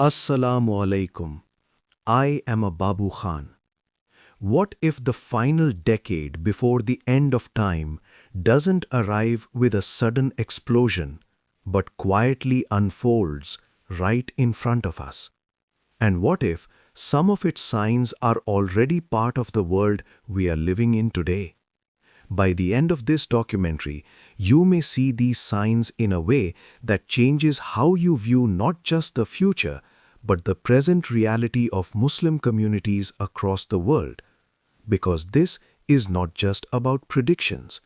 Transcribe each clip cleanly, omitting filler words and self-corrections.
Assalamu alaikum. I am a Babu Khan. What if the final decade before the end of time doesn't arrive with a sudden explosion, but quietly unfolds right in front of us? And what if some of its signs are already part of the world we are living in today? By the end of this documentary, you may see these signs in a way that changes how you view not just the future, but the present reality of Muslim communities across the world. Because this is not just about predictions.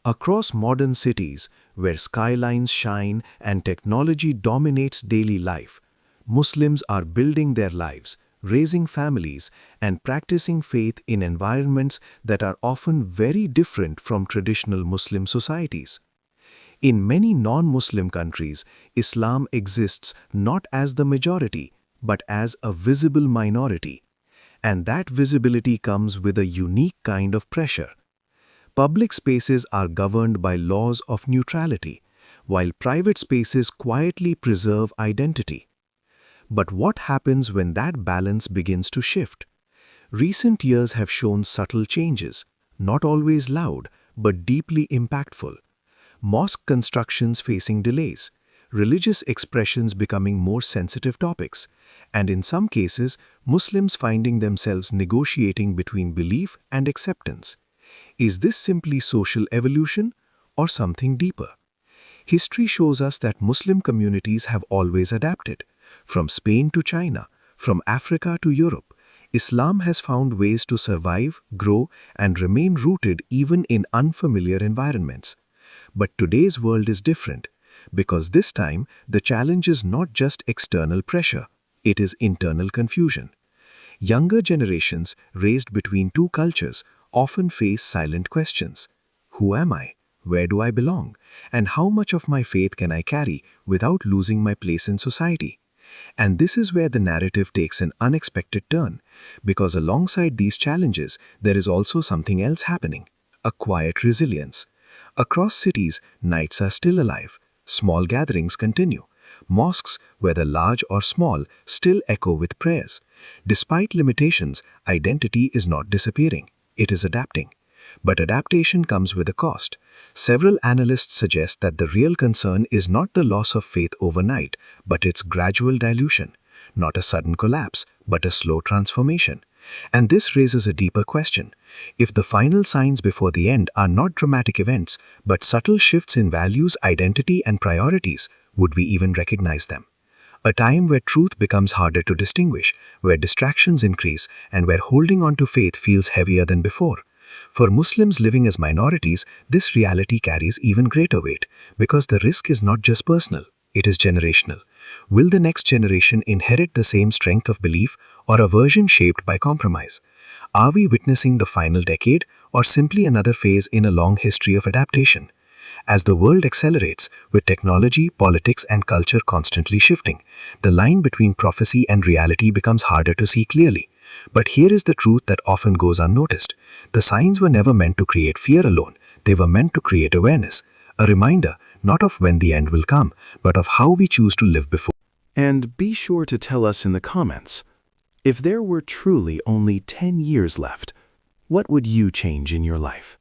Across modern cities, where skylines shine and technology dominates daily life, Muslims are building their lives, raising families, and practicing faith in environments that are often very different from traditional Muslim societies. In many non-Muslim countries, Islam exists not as the majority, but as a visible minority. And that visibility comes with a unique kind of pressure. Public spaces are governed by laws of neutrality, while private spaces quietly preserve identity. But what happens when that balance begins to shift? Recent years have shown subtle changes, not always loud, but deeply impactful. Mosque constructions facing delays, religious expressions becoming more sensitive topics, and in some cases, Muslims finding themselves negotiating between belief and acceptance. Is this simply social evolution or something deeper? History shows us that Muslim communities have always adapted. From Spain to China, from Africa to Europe, Islam has found ways to survive, grow, and remain rooted even in unfamiliar environments. But today's world is different, because this time the challenge is not just external pressure, it is internal confusion. Younger generations raised between two cultures often face silent questions. Who am I? Where do I belong? And how much of my faith can I carry without losing my place in society? And this is where the narrative takes an unexpected turn, because alongside these challenges, there is also something else happening, a quiet resilience. Across cities, nights are still alive, small gatherings continue. Mosques, whether large or small, still echo with prayers. Despite limitations, identity is not disappearing, it is adapting. But adaptation comes with a cost. Several analysts suggest that the real concern is not the loss of faith overnight, but its gradual dilution. Not a sudden collapse, but a slow transformation. And this raises a deeper question. If the final signs before the end are not dramatic events, but subtle shifts in values, identity, and priorities, would we even recognize them? A time where truth becomes harder to distinguish, where distractions increase, and where holding on to faith feels heavier than before. For Muslims living as minorities, this reality carries even greater weight, because the risk is not just personal, it is generational. Will the next generation inherit the same strength of belief or a version shaped by compromise? Are we witnessing the final decade or simply another phase in a long history of adaptation? As the world accelerates, with technology, politics, and culture constantly shifting, the line between prophecy and reality becomes harder to see clearly. But here is the truth that often goes unnoticed. The signs were never meant to create fear alone, they were meant to create awareness. A reminder, not of when the end will come, but of how we choose to live before. And be sure to tell us in the comments, if there were truly only 10 years left, what would you change in your life?